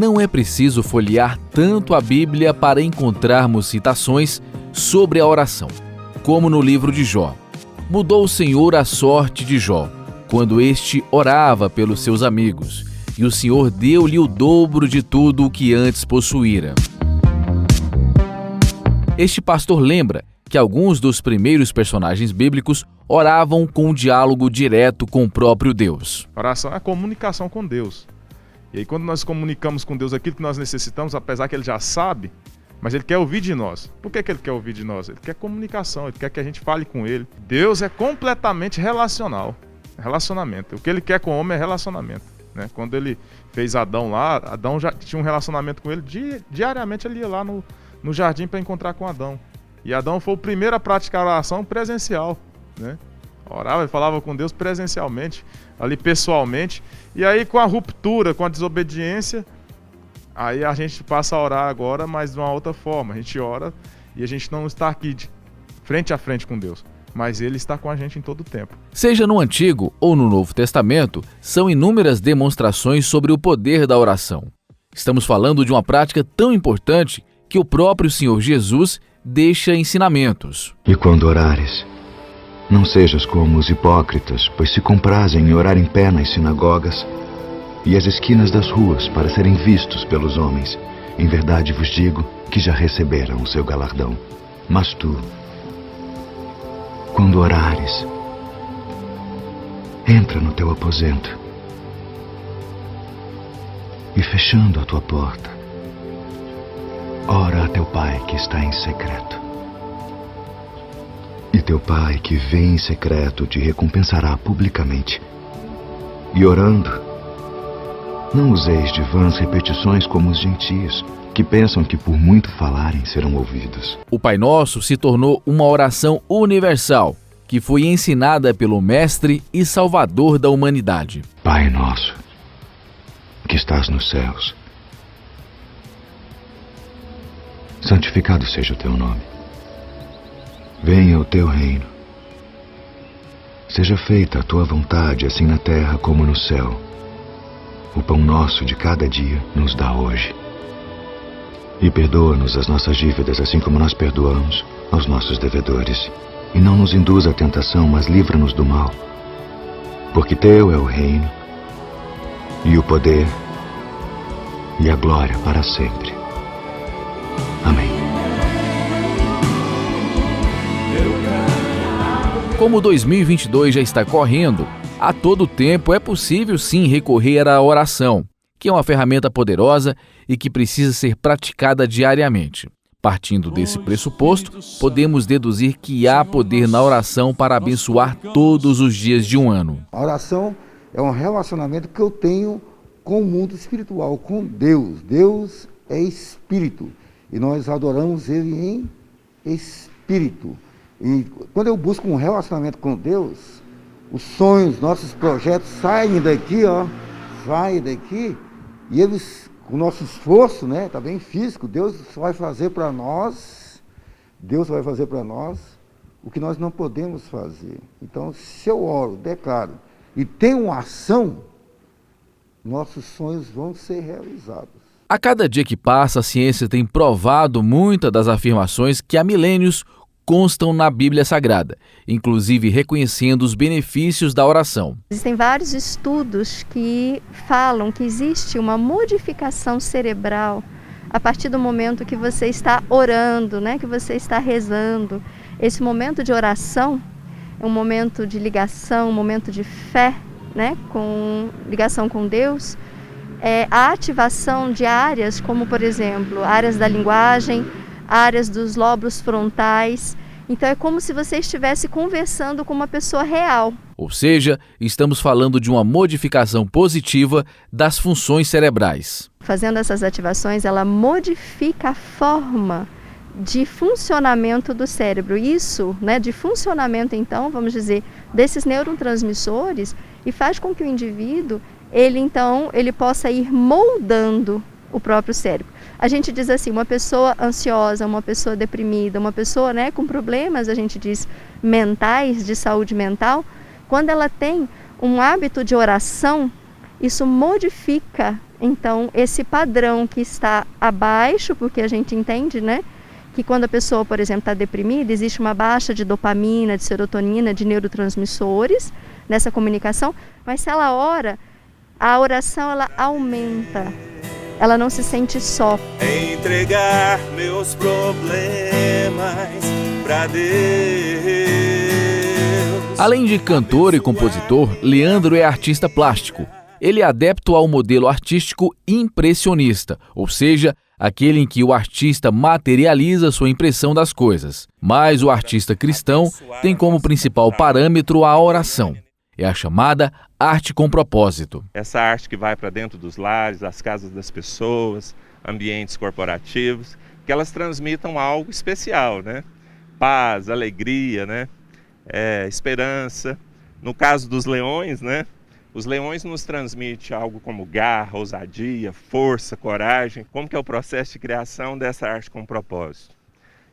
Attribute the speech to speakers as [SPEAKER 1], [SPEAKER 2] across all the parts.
[SPEAKER 1] não é preciso folhear tanto a Bíblia para encontrarmos citações sobre a oração, como no livro de Jó. Mudou o Senhor a sorte de Jó, quando este orava pelos seus amigos, e o Senhor deu-lhe o dobro de tudo o que antes possuíra. Este pastor lembra que alguns dos primeiros personagens bíblicos oravam com um diálogo direto com o próprio Deus.
[SPEAKER 2] Oração é a comunicação com Deus. E aí quando nós comunicamos com Deus aquilo que nós necessitamos, apesar que Ele já sabe, mas Ele quer ouvir de nós. Por que Ele quer ouvir de nós? Ele quer comunicação, Ele quer que a gente fale com Ele. Deus é completamente relacional. Relacionamento. O que Ele quer com o homem é relacionamento. Né? Quando Ele fez Adão lá, Adão já tinha um relacionamento com Ele. Diariamente Ele ia lá no jardim para encontrar com Adão. E Adão foi o primeiro a praticar a oração presencial. Né? Orava e falava com Deus presencialmente, ali pessoalmente. E aí com a ruptura, com a desobediência, aí a gente passa a orar agora, mas de uma outra forma. A gente ora e a gente não está aqui frente a frente com Deus, mas Ele está com a gente em todo o tempo.
[SPEAKER 1] Seja no Antigo ou no Novo Testamento, são inúmeras demonstrações sobre o poder da oração. Estamos falando de uma prática tão importante que o próprio Senhor Jesus deixa ensinamentos.
[SPEAKER 3] E quando orares, não sejas como os hipócritas, pois se comprazem em orar em pé nas sinagogas e às esquinas das ruas para serem vistos pelos homens. Em verdade vos digo que já receberam o seu galardão. Mas tu, quando orares, entra no teu aposento e, fechando a tua porta, ora a teu Pai que está em secreto. E teu Pai que vê em secreto te recompensará publicamente. E orando, não useis de vãs repetições como os gentios, que pensam que por muito falarem serão ouvidos.
[SPEAKER 1] O Pai Nosso se tornou uma oração universal, que foi ensinada pelo Mestre e Salvador da humanidade.
[SPEAKER 3] Pai nosso, que estás nos céus, santificado seja o teu nome. Venha o teu reino. Seja feita a tua vontade, assim na terra como no céu. O pão nosso de cada dia nos dá hoje. E perdoa-nos as nossas dívidas, assim como nós perdoamos aos nossos devedores. E não nos induz à tentação, mas livra-nos do mal. Porque teu é o reino, e o poder, e a glória para sempre. Amém.
[SPEAKER 1] Como 2022 já está correndo, a todo tempo é possível sim recorrer à oração, que é uma ferramenta poderosa e que precisa ser praticada diariamente. Partindo desse pressuposto, podemos deduzir que há poder na oração para abençoar todos os dias de um ano.
[SPEAKER 4] A oração é um relacionamento que eu tenho com o mundo espiritual, com Deus. Deus é espírito e nós adoramos Ele em espírito. E quando eu busco um relacionamento com Deus, os sonhos, nossos projetos saem daqui, saem daqui, e eles, com o nosso esforço, né, também físico, Deus vai fazer para nós o que nós não podemos fazer. Então, se eu oro, declaro, e tenho uma ação, nossos sonhos vão ser realizados.
[SPEAKER 1] A cada dia que passa, a ciência tem provado muitas das afirmações que há milênios constam na Bíblia Sagrada, inclusive reconhecendo os benefícios da oração.
[SPEAKER 5] Existem vários estudos que falam que existe uma modificação cerebral a partir do momento que você está orando, né, que você está rezando. Esse momento de oração é um momento de ligação, um momento de fé, né, com ligação com Deus. A ativação de áreas como, por exemplo, áreas da linguagem, áreas dos lóbulos frontais. Então é como se você estivesse conversando com uma pessoa real.
[SPEAKER 1] Ou seja, estamos falando de uma modificação positiva das funções cerebrais.
[SPEAKER 5] Fazendo essas ativações, ela modifica a forma de funcionamento do cérebro. Isso, né, de funcionamento, então, vamos dizer, desses neurotransmissores, e faz com que o indivíduo, ele possa ir moldando o próprio cérebro. A gente diz assim, uma pessoa ansiosa, uma pessoa deprimida, uma pessoa, né, com problemas, a gente diz, mentais, de saúde mental, quando ela tem um hábito de oração, isso modifica Então, esse padrão que está abaixo, porque a gente entende, né, que quando a pessoa, por exemplo, está deprimida, existe uma baixa de dopamina, de serotonina, de neurotransmissores nessa comunicação, mas se ela ora, a oração ela aumenta, ela não se sente só.
[SPEAKER 6] Entregar meus problemas para Deus.
[SPEAKER 1] Além de cantor e compositor, Leandro é artista plástico. Ele é adepto ao modelo artístico impressionista, ou seja, aquele em que o artista materializa sua impressão das coisas. Mas o artista cristão tem como principal parâmetro a oração. É a chamada arte com propósito.
[SPEAKER 6] Essa arte que vai para dentro dos lares, das casas das pessoas, ambientes corporativos, que elas transmitam algo especial, né? Paz, alegria, né? Esperança. No caso dos leões, né? Os leões nos transmitem algo como garra, ousadia, força, coragem. Como que é o processo de criação dessa arte com propósito?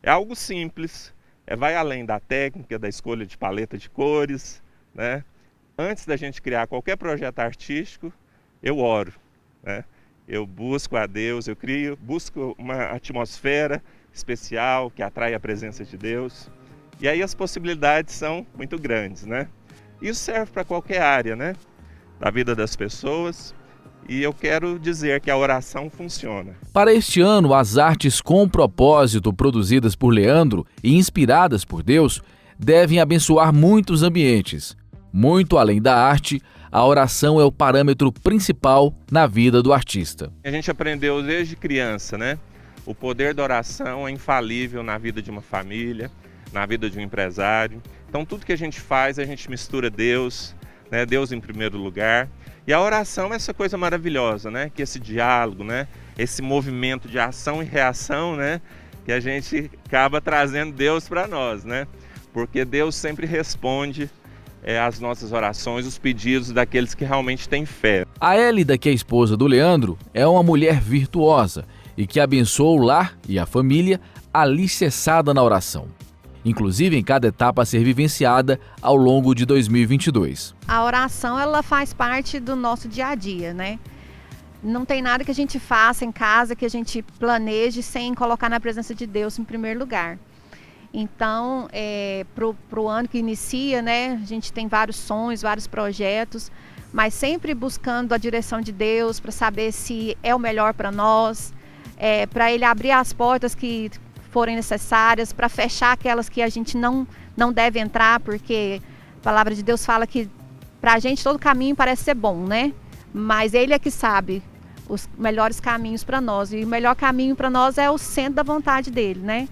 [SPEAKER 6] É algo simples, vai além da técnica, da escolha de paleta de cores, né? Antes da gente criar qualquer projeto artístico, eu oro, né? Eu busco a Deus, busco uma atmosfera especial que atrai a presença de Deus. E aí as possibilidades são muito grandes, né? Isso serve para qualquer área, né? Da vida das pessoas, e eu quero dizer que a oração funciona.
[SPEAKER 1] Para este ano, as artes com propósito produzidas por Leandro e inspiradas por Deus devem abençoar muitos ambientes. Muito além da arte, a oração é o parâmetro principal na vida do artista.
[SPEAKER 6] A gente aprendeu desde criança, né? O poder da oração é infalível na vida de uma família, na vida de um empresário. Então tudo que a gente faz, a gente mistura Deus, né? Deus em primeiro lugar. E a oração é essa coisa maravilhosa, né? Que esse diálogo, né? Esse movimento de ação e reação, né? Que a gente acaba trazendo Deus para nós, né? Porque Deus sempre responde às nossas orações, os pedidos daqueles que realmente têm fé.
[SPEAKER 1] A Hélida, que é a esposa do Leandro, é uma mulher virtuosa e que abençoa o lar e a família alicerçada na oração, inclusive em cada etapa a ser vivenciada ao longo de 2022.
[SPEAKER 7] A oração, ela faz parte do nosso dia a dia, né? Não tem nada que a gente faça em casa, que a gente planeje sem colocar na presença de Deus em primeiro lugar. Então, pro ano que inicia, né? A gente tem vários sonhos, vários projetos, mas sempre buscando a direção de Deus para saber se é o melhor para nós, para Ele abrir as portas que forem necessárias, para fechar aquelas que a gente não deve entrar, porque a palavra de Deus fala que para a gente todo caminho parece ser bom, né? Mas Ele é que sabe os melhores caminhos para nós, e o melhor caminho para nós é o centro da vontade dEle, né?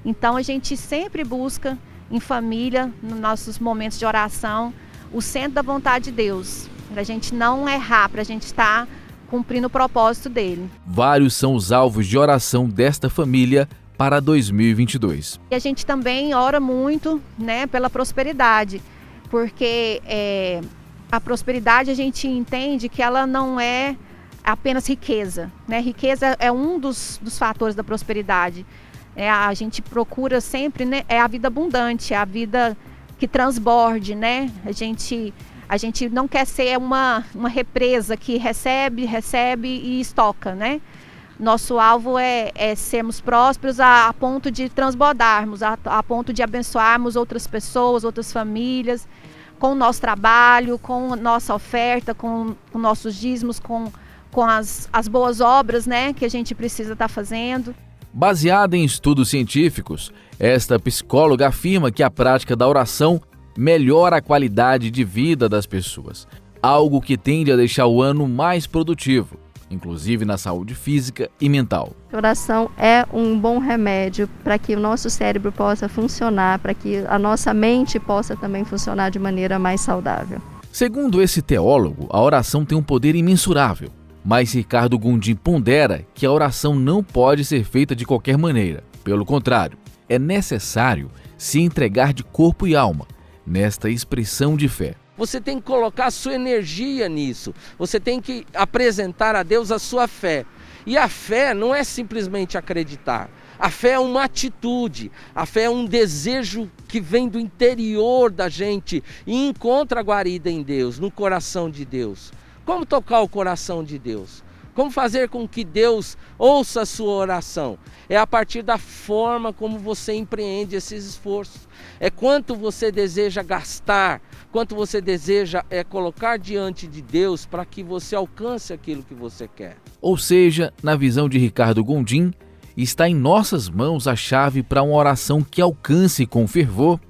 [SPEAKER 7] Então a gente sempre busca em família, nos nossos momentos de oração, o centro da vontade de Deus, para a gente não errar, para a gente estar cumprindo o propósito dEle.
[SPEAKER 1] Vários são os alvos de oração desta família para 2022.
[SPEAKER 7] E a gente também ora muito, né, pela prosperidade, porque a prosperidade a gente entende que ela não é apenas riqueza, né? Riqueza é um dos fatores da prosperidade. A gente procura sempre, né, a vida abundante, a vida que transborde, né? A gente não quer ser uma represa que recebe e estoca, né? Nosso alvo é sermos prósperos a ponto de transbordarmos, a ponto de abençoarmos outras pessoas, outras famílias, com o nosso trabalho, com nossa oferta, com nossos dízimos, com as boas obras, né, que a gente precisa estar fazendo.
[SPEAKER 1] Baseada em estudos científicos, esta psicóloga afirma que a prática da oração melhora a qualidade de vida das pessoas, algo que tende a deixar o ano mais produtivo, inclusive na saúde física e mental.
[SPEAKER 5] A oração é um bom remédio para que o nosso cérebro possa funcionar, para que a nossa mente possa também funcionar de maneira mais saudável.
[SPEAKER 1] Segundo esse teólogo, a oração tem um poder imensurável. Mas Ricardo Gondim pondera que a oração não pode ser feita de qualquer maneira. Pelo contrário, é necessário se entregar de corpo e alma nesta expressão de fé.
[SPEAKER 8] Você tem que colocar a sua energia nisso. Você tem que apresentar a Deus a sua fé. E a fé não é simplesmente acreditar. A fé é uma atitude. A fé é um desejo que vem do interior da gente e encontra a guarida em Deus, no coração de Deus. Como tocar o coração de Deus? Como fazer com que Deus ouça a sua oração? É a partir da forma como você empreende esses esforços. É quanto você deseja gastar, quanto você deseja colocar diante de Deus para que você alcance aquilo que você quer.
[SPEAKER 1] Ou seja, na visão de Ricardo Gondim, está em nossas mãos a chave para uma oração que alcance com fervor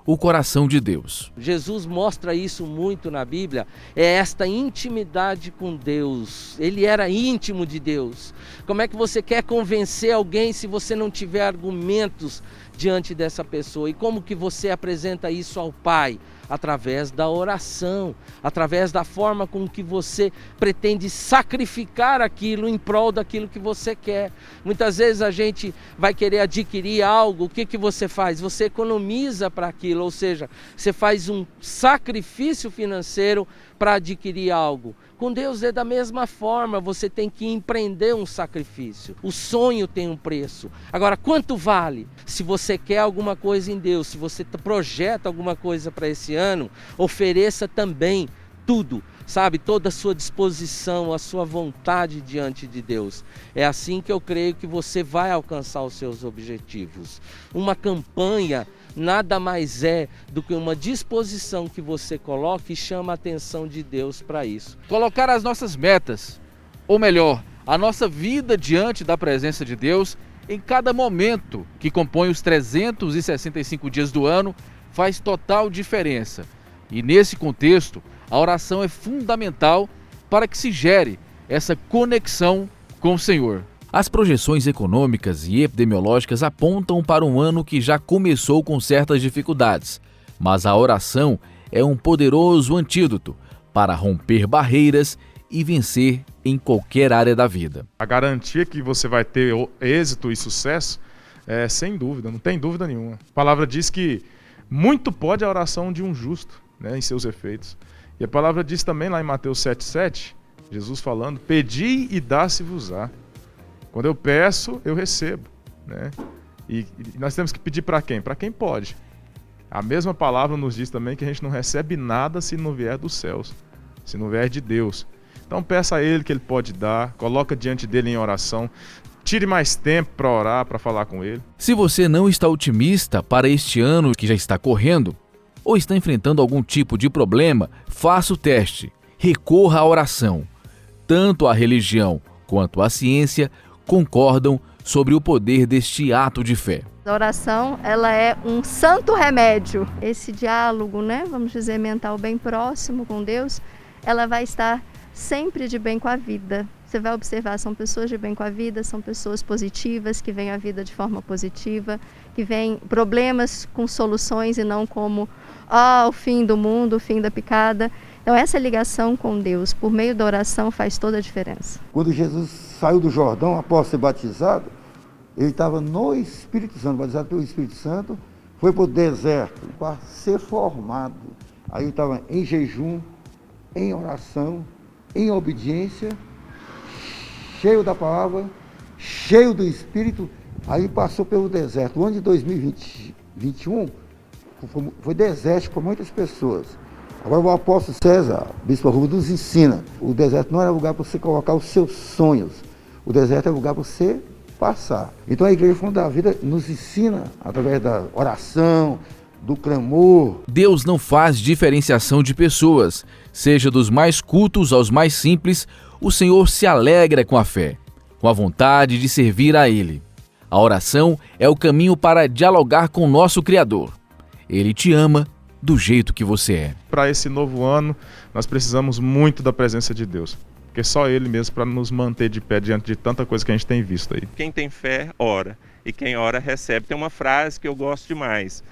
[SPEAKER 1] o coração de Deus.
[SPEAKER 8] Jesus mostra isso muito na Bíblia, é esta intimidade com Deus. Ele era íntimo de Deus. Como é que você quer convencer alguém se você não tiver argumentos diante dessa pessoa? E como que você apresenta isso ao Pai? Através da oração, através da forma com que você pretende sacrificar aquilo em prol daquilo que você quer. Muitas vezes a gente vai querer adquirir algo, o que você faz? Você economiza para aquilo, ou seja, você faz um sacrifício financeiro para adquirir algo. Com Deus é da mesma forma, você tem que empreender um sacrifício. O sonho tem um preço. Agora, quanto vale? Se você quer alguma coisa em Deus, se você projeta alguma coisa para esse ano, ofereça também tudo, sabe? Toda a sua disposição, a sua vontade diante de Deus. É assim que eu creio que você vai alcançar os seus objetivos. Uma campanha nada mais é do que uma disposição que você coloca e chama a atenção de Deus para isso.
[SPEAKER 1] Colocar as nossas metas, ou melhor, a nossa vida diante da presença de Deus em cada momento que compõe os 365 dias do ano faz total diferença. E nesse contexto, a oração é fundamental para que se gere essa conexão com o Senhor. As projeções econômicas e epidemiológicas apontam para um ano que já começou com certas dificuldades, mas a oração é um poderoso antídoto para romper barreiras e vencer em qualquer área da vida.
[SPEAKER 2] A garantia que você vai ter êxito e sucesso é sem dúvida, não tem dúvida nenhuma. A palavra diz que muito pode a oração de um justo, né, em seus efeitos. E a palavra diz também lá em Mateus 7,7, Jesus falando, pedi e dá-se-vos-á. Quando eu peço, eu recebo, né? E nós temos que pedir para quem? Para quem pode. A mesma palavra nos diz também que a gente não recebe nada se não vier dos céus, se não vier de Deus. Então peça a Ele que Ele pode dar, coloca diante dEle em oração, tire mais tempo para orar, para falar com Ele.
[SPEAKER 1] Se você não está otimista para este ano que já está correndo, ou está enfrentando algum tipo de problema, faça o teste. Recorra à oração. Tanto a religião quanto a ciência concordam sobre o poder deste ato de fé.
[SPEAKER 5] A oração, ela é um santo remédio. Esse diálogo, né, vamos dizer, mental bem próximo com Deus, ela vai estar sempre de bem com a vida. Você vai observar, são pessoas de bem com a vida, são pessoas positivas, que veem a vida de forma positiva, que veem problemas com soluções e não como o fim do mundo, o fim da picada. Então essa ligação com Deus, por meio da oração, faz toda a diferença.
[SPEAKER 4] Quando Jesus saiu do Jordão após ser batizado, ele estava no Espírito Santo, batizado pelo Espírito Santo, foi para o deserto para ser formado. Aí ele estava em jejum, em oração, em obediência, cheio da palavra, cheio do Espírito. Aí passou pelo deserto. O ano de 2021 foi desértico para muitas pessoas. Agora o apóstolo César, bispo Arruda, nos ensina. O deserto não é lugar para você colocar os seus sonhos. O deserto é lugar para você passar. Então a Igreja Fonte da Vida nos ensina, através da oração, do clamor.
[SPEAKER 1] Deus não faz diferenciação de pessoas. Seja dos mais cultos aos mais simples, o Senhor se alegra com a fé, com a vontade de servir a Ele. A oração é o caminho para dialogar com o nosso Criador. Ele te ama do jeito que você é.
[SPEAKER 2] Para esse novo ano, nós precisamos muito da presença de Deus, porque só Ele mesmo para nos manter de pé diante de tanta coisa que a gente tem visto aí.
[SPEAKER 6] Quem tem fé, ora, e quem ora, recebe. Tem uma frase que eu gosto demais,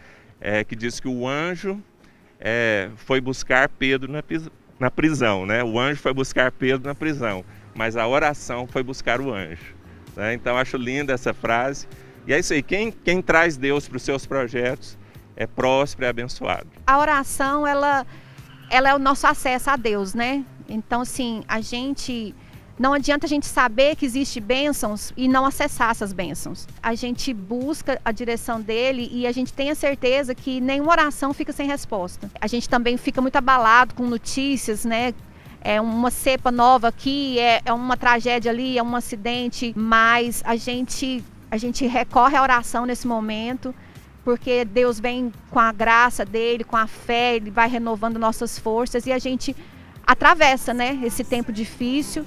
[SPEAKER 6] que diz que o anjo foi buscar Pedro na prisão, né? O anjo foi buscar Pedro na prisão, mas a oração foi buscar o anjo, né? Então acho linda essa frase. E é isso aí, quem traz Deus para os seus projetos é próspero e abençoado.
[SPEAKER 7] A oração, ela é o nosso acesso a Deus, né? Então, assim, não adianta a gente saber que existe bênçãos e não acessar essas bênçãos. A gente busca a direção dele e a gente tem a certeza que nenhuma oração fica sem resposta. A gente também fica muito abalado com notícias, né? é uma cepa nova aqui, é uma tragédia ali, é um acidente, mas a gente recorre à oração nesse momento, porque Deus vem com a graça dele, com a fé, ele vai renovando nossas forças e a gente atravessa, né, esse tempo difícil,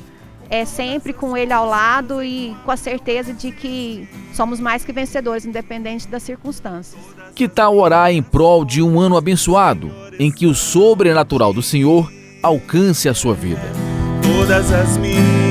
[SPEAKER 7] sempre com ele ao lado e com a certeza de que somos mais que vencedores, independente das circunstâncias.
[SPEAKER 1] Que tal orar em prol de um ano abençoado, em que o sobrenatural do Senhor alcance a sua vida?
[SPEAKER 9] Todas as minhas